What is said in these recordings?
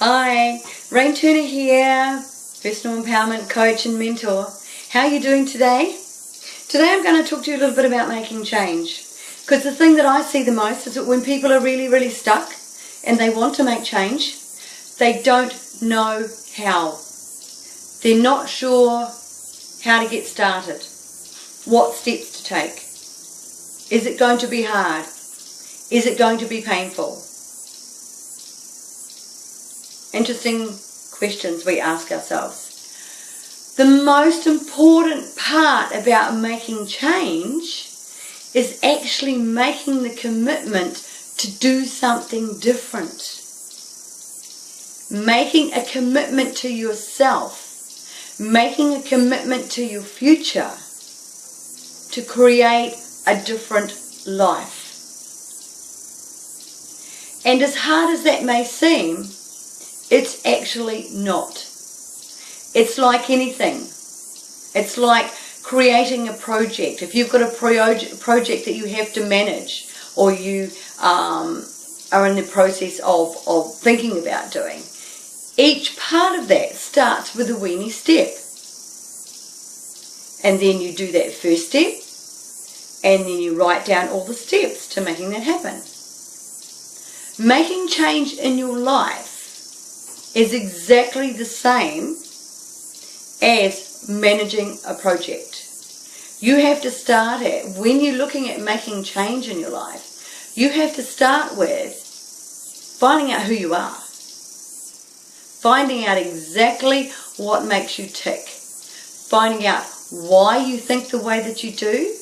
Hi, Rain Turner here, personal empowerment coach and mentor. How are you doing today? Today I'm going to talk to you a little bit about making change. Because the thing that I see the most is that when people are really stuck and they want to make change, they don't know how. They're not sure how to get started, what steps to take. Is it going to be hard? Is it going to be painful? Interesting questions we ask ourselves. The most important part about making change is actually making the commitment to do something different. Making a commitment to yourself, making a commitment to your future, to create a different life. And as hard as that may seem, it's actually not. It's like anything. It's like creating a project. If you've got a project that you have to manage, or you are in the process of thinking about doing, each part of that starts with a weenie step. And then you do that first step, and then you write down all the steps to making that happen. Making change in your life is exactly the same as managing a project. You have to start it, when you're looking at making change in your life, you have to start with finding out who you are. Finding out exactly what makes you tick. Finding out why you think the way that you do.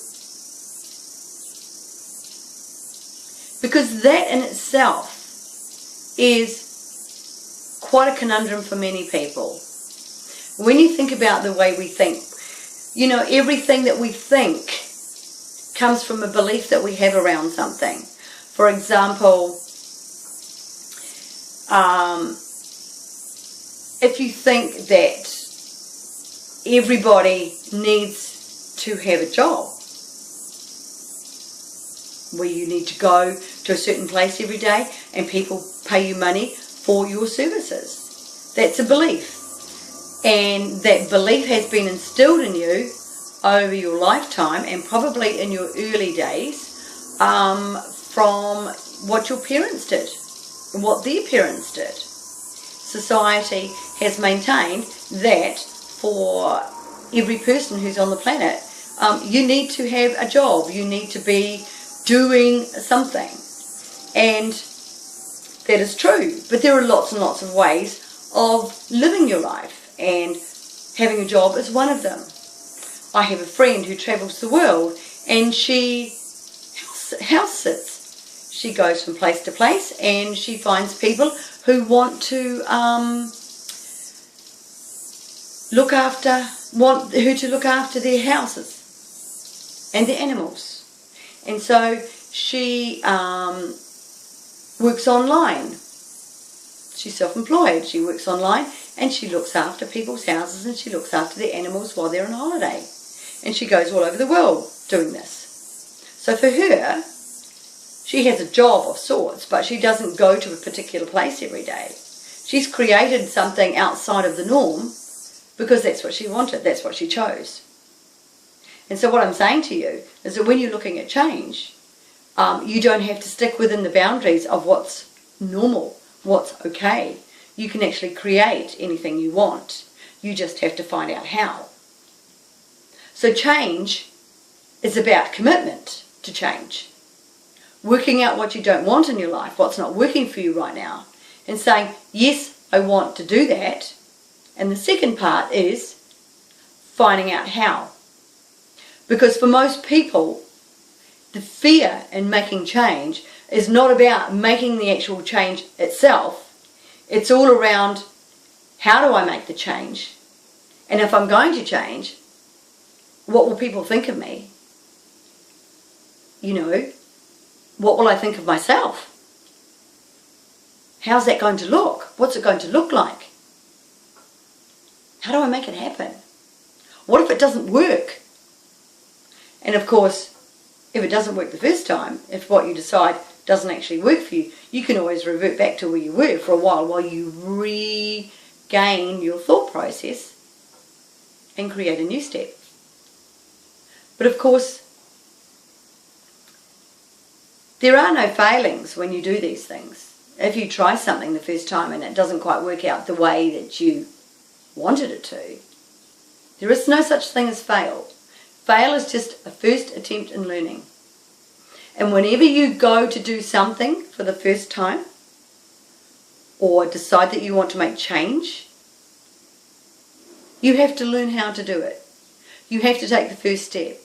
Because that in itself is quite a conundrum for many people. When you think about the way we think, you know, everything that we think comes from a belief that we have around something. For example, if you think that everybody needs to have a job, where you need to go to a certain place every day and people pay you money for your services. That's a belief. And that belief has been instilled in you over your lifetime, and probably in your early days, from what your parents did, what their parents did. Society has maintained that for every person who's on the planet, you need to have a job, you need to be doing something. And that is true, but there are lots and lots of ways of living your life, and having a job is one of them. I have a friend who travels the world, and she house sits. She goes from place to place, and she finds people who want her to look after their houses and their animals. And so she works online. She's self-employed. She works online and she looks after people's houses and she looks after their animals while they're on holiday. And she goes all over the world doing this. So for her, she has a job of sorts, but she doesn't go to a particular place every day. She's created something outside of the norm because that's what she wanted, that's what she chose. And so what I'm saying to you is that when you're looking at change, you don't have to stick within the boundaries of what's normal, what's okay. You can actually create anything you want. You just have to find out how. So change is about commitment to change. Working out what you don't want in your life, what's not working for you right now, and saying, yes, I want to do that. And the second part is finding out how. Because for most people, the fear in making change is not about making the actual change itself. It's all around, how do I make the change? And if I'm going to change, what will people think of me? You know, what will I think of myself? How's that going to look? What's it going to look like? How do I make it happen? What if it doesn't work? And of course, if it doesn't work the first time, if what you decide doesn't actually work for you, you can always revert back to where you were for a while you regain your thought process and create a new step. But of course, there are no failings when you do these things. If you try something the first time and it doesn't quite work out the way that you wanted it to, there is no such thing as fail. Fail is just a first attempt in learning. And whenever you go to do something for the first time, or decide that you want to make change, you have to learn how to do it. You have to take the first step.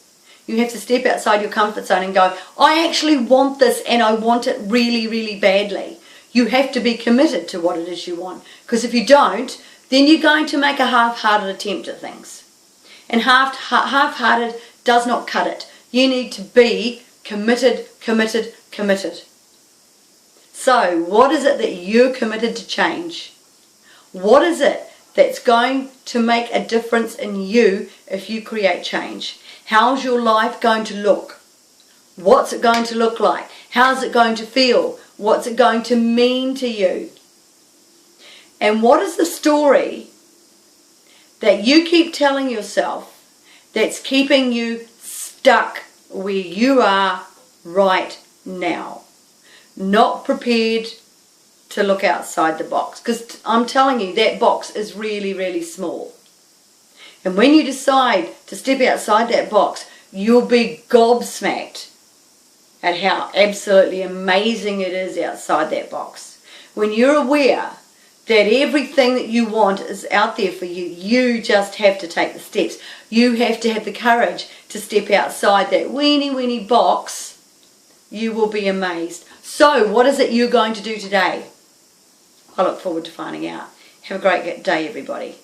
You have to step outside your comfort zone and go, I actually want this and I want it really, really badly. You have to be committed to what it is you want. Because if you don't, then you're going to make a half-hearted attempt at things. And half-hearted does not cut it. You need to be committed, committed, committed. So, what is it that you're committed to change? What is it that's going to make a difference in you if you create change? How's your life going to look? What's it going to look like? How's it going to feel? What's it going to mean to you? And what is the story that you keep telling yourself that's keeping you stuck where you are right now? Not prepared to look outside the box. Because I'm telling you, that box is really, really small. And when you decide to step outside that box, you'll be gobsmacked at how absolutely amazing it is outside that box. When you're aware that everything that you want is out there for you, you just have to take the steps. You have to have the courage to step outside that weeny box. You will be amazed. So, what is it you're going to do today? I look forward to finding out. Have a great day, everybody.